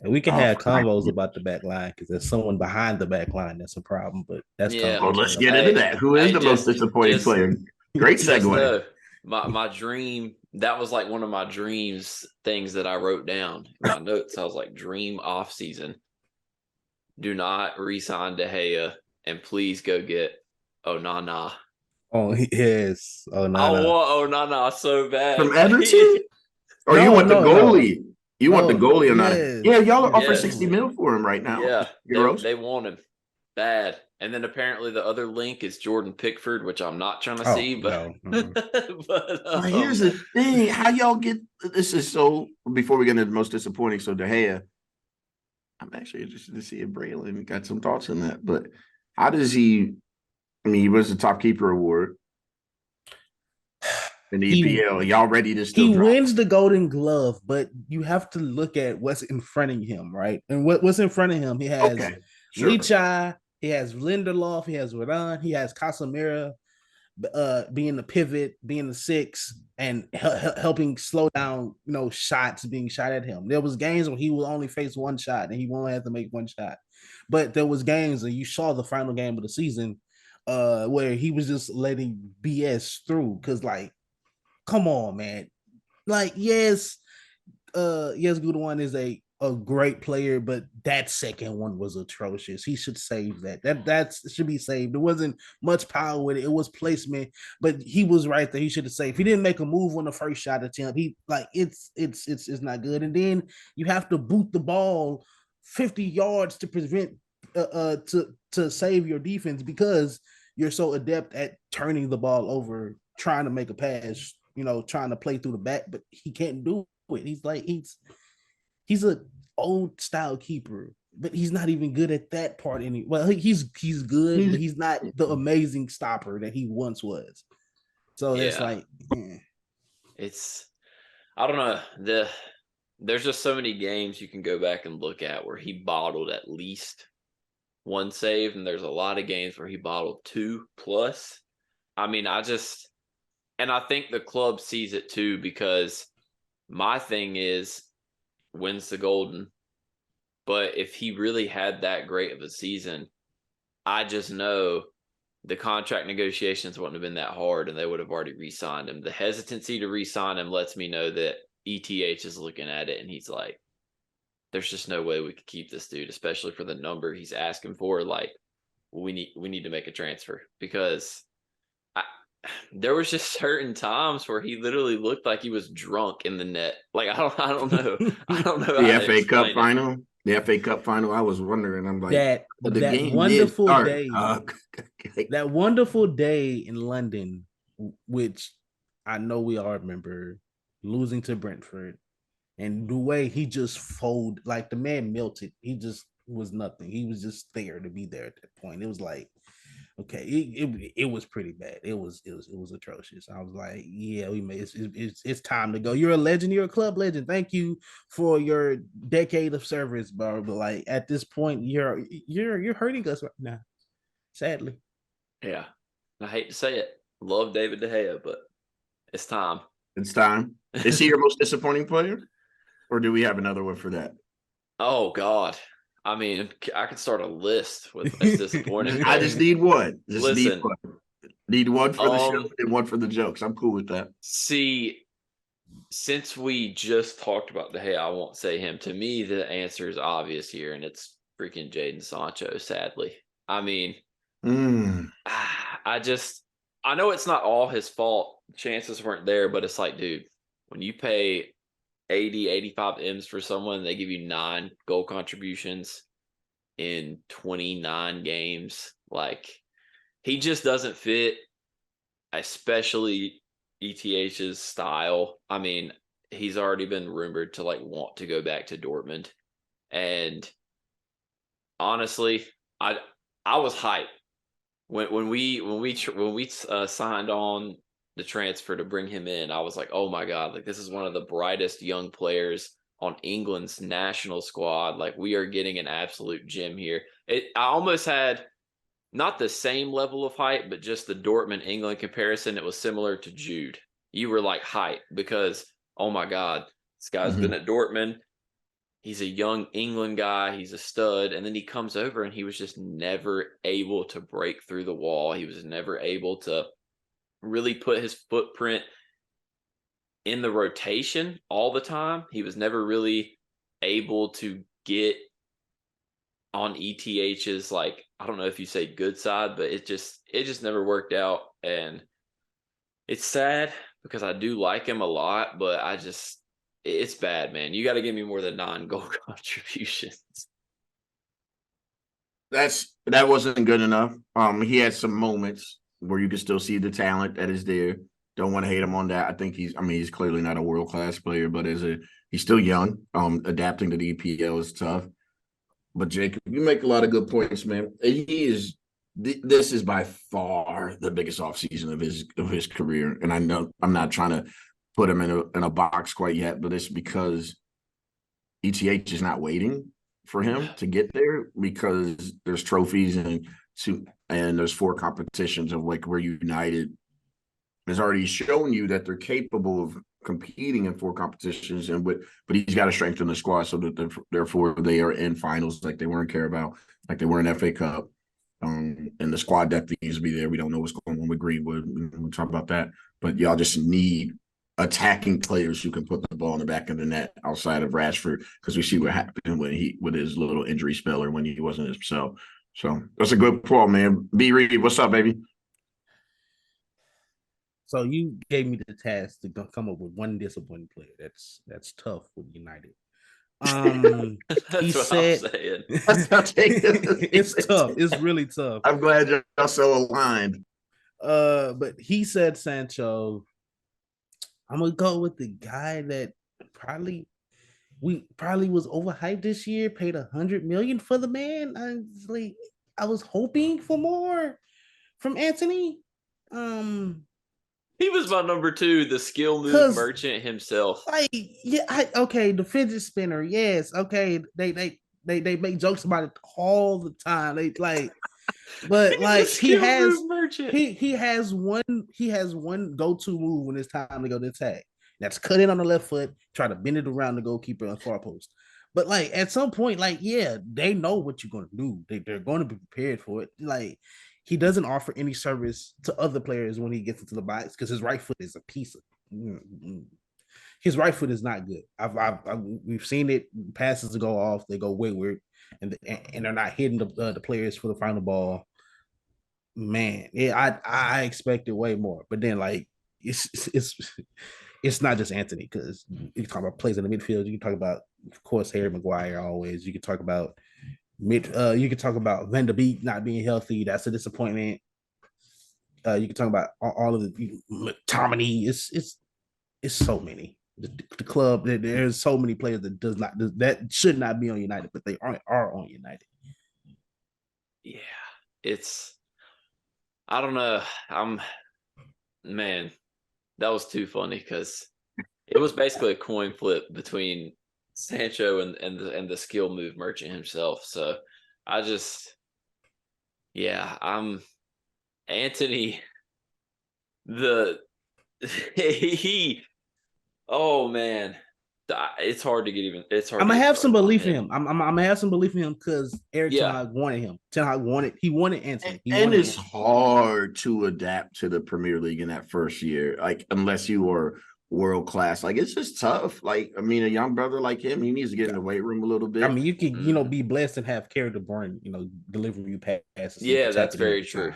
And we can Oh, have for nice. convos about the back line because there's someone behind the back line that's a problem, but that's Yeah. Well, convo for let's another get into Hey, that. Who is hey, the most disappointing player? Great just segue. know my dream, that was like one of my dreams things that I wrote down in my notes. I was like, dream off season. Do not re-sign De Gea and please go get Onana. Oh, yes. Oh, I no, no. want Onana so bad. From Everton? Or you No, want the no, no. goalie? You want the No, goalie or not? Yeah, yes. y'all are offering Yes. 60 Yes. mil for him right now. Yeah. Euros. They want him bad. And then apparently the other link is Jordan Pickford, which I'm not trying to Oh, see, but no. but But here's the thing. How y'all get this is so before we get into the most disappointing. So De Gea, I'm actually interested to see if Braylon got some thoughts on that. But how does he I mean, he was the top keeper award in the he EPL. Y'all ready to still he drop wins the Golden Glove, but you have to look at what's in front of him, right? And what's in front of him? He him? has Okay, sure. Lichai, he has Lindelof, he has Varane, he has Casemiro, being the pivot, being the six, and helping slow down, shots being shot at him. There was games where he will only face one shot and he won't have to make one shot. But there was games, and you saw the final game of the season, where he was just letting BS through. Cause like, come on, man. Like, yes, Good One is a great player, but that second one was atrocious. He should save that. That should be saved. There wasn't much power with it. It was placement, but he was right there. He should have saved. If he didn't make a move on the first shot attempt, he like it's not good. And then you have to boot the ball 50 yards to prevent to save your defense because you're so adept at turning the ball over, trying to make a pass, trying to play through the back, but he can't do it. He's a old style keeper, but he's not even good at that part any. Well, he's good, He's but he's not the amazing stopper that he once was. So it's yeah. like, It's I don't know. There's just so many games you can go back and look at where he bottled at least one save, and there's a lot of games where he bottled two plus. I mean, and I think the club sees it too because my thing is wins the golden. But if he really had that great of a season, I just know the contract negotiations wouldn't have been that hard and they would have already re-signed him. The hesitancy to re-sign him lets me know that ETH is looking at it and he's like, there's just no way we could keep this dude, especially for the number he's asking for. Like, we need to make a transfer because I, there was just certain times where he literally looked like he was drunk in the net. Like I don't know, I don't know the how to FA Cup explain it. final. The FA Cup final. I was wondering. I'm like, that the that game did wonderful start. day, that wonderful day in London, which I know we all remember, losing to Brentford, and the way he just folded, like the man melted. He just was nothing. He was just there to be there at that point. It was like, okay, it was pretty bad. It was atrocious. I was like, yeah, we made it's time to go. You're a legend. You're a club legend. Thank you for your decade of service, bro. But like at this point, you're hurting us right now. Sadly, Yeah, I hate to say it. Love David De Gea, but it's time. It's time. Is he your most disappointing player, or do we have another one for that? Oh God. I mean, I could start a list with most disappointing I just players. need one. Just need Listen, one. Need one for the show um, and one for the jokes. I'm cool with that. see, since we just talked about De Gea, I won't say him. To me, the answer is obvious here, and it's freaking Jaden Sancho. Sadly, I mean, Mm. I just, I know it's not all his fault. Chances weren't there, but it's like, dude, when you pay 80, 85 M's for someone, they give you 9 goal contributions in 29 games. Like, he just doesn't fit, especially ETH's style. I mean, he's already been rumored to like want to go back to Dortmund. And honestly, I I was hyped when we signed on the transfer to bring him in. I was like, oh my god, like this is one of the brightest young players on England's national squad. Like we are getting an absolute gem here. I almost had not the same level of hype, but just the Dortmund England comparison. It was similar to Jude. You were like hype because oh my god, this guy's been Mhm. at Dortmund. He's a young England guy. He's a stud. And then he comes over and he was just never able to break through the wall. He was never able to really put his footprint in the rotation all the time. He was never really able to get on ETH's, like, I don't know if you say good side, but it just never worked out. And it's sad because I do like him a lot, but it's bad, man. You got to give me more than 9 goal contributions. That wasn't good enough. He had some moments where you can still see the talent that is there. Don't want to hate him on that. I think he's clearly not a world class player, but he's still young. Adapting to the EPL is tough. But Jacob, you make a lot of good points, man. This is by far the biggest offseason of his career, and I know I'm not trying to put him in a box quite yet, but it's because ETH is not waiting for him to get there because there's trophies and there's 4 competitions of like where United has already shown you that they're capable of competing in 4 competitions, but he's got to strengthen the squad so that therefore they are in finals like they were in Carabao, like they were in FA Cup. And the squad depth needs to be there. We don't know what's going on with Greenwood. We'll talk about that. But y'all just need attacking players who can put the ball in the back of the net outside of Rashford, because we see what happened with his little injury spell or when he wasn't himself. So that's a good call, man. B Reed, what's up, baby? So you gave me the task to come up with one disappointing player. That's tough with United. He That's what I'm said saying. it's tough. It's really tough. I'm glad you're so aligned. But he said Sancho. I'm gonna go with the guy that probably was overhyped this year. Paid 100 million for the man. I was hoping for more from Anthony. He was my number 2, the skill move merchant himself. Okay, the fidget spinner, yes, okay, they make jokes about it all the time. They like, but like he has one go-to move when it's time to go to attack. That's cut in on the left foot, try to bend it around the goalkeeper on far post. But like at some point, like yeah, they know what you're gonna do. They're going to be prepared for it. Like he doesn't offer any service to other players when he gets into the box because his right foot is a piece of. His right foot is not good. We've seen it. Passes to go off, they go wayward, and they're not hitting the players for the final ball. Man, yeah, I expected way more, but then like it's not just Anthony, because you can talk about plays in the midfield. You can talk about, of course, Harry Maguire always. You can talk about you can talk about Van de Beek not being healthy. That's a disappointment. You can talk about all of the McTominay. It's so many. The club, there's so many players that should not be on United, but they are on United. Yeah, I don't know. Man, that was too funny because it was basically a coin flip between Sancho and the skill move merchant himself. So I'm Anthony. He Oh man, it's hard to get even. It's hard. I'm to gonna get have some started on belief in him. him. I'm gonna have some belief in him because Eric Ten Yeah, Hag wanted him. Ten Hag wanted Anthony. And it's hard to adapt to the Premier League in that first year, like unless you are world class. Like it's just tough. Like I mean, a young brother like him, he needs to get in the weight room a little bit. I mean, you could be blessed and have Kerry De Bruyne, deliver you passes. Yeah, that's very true.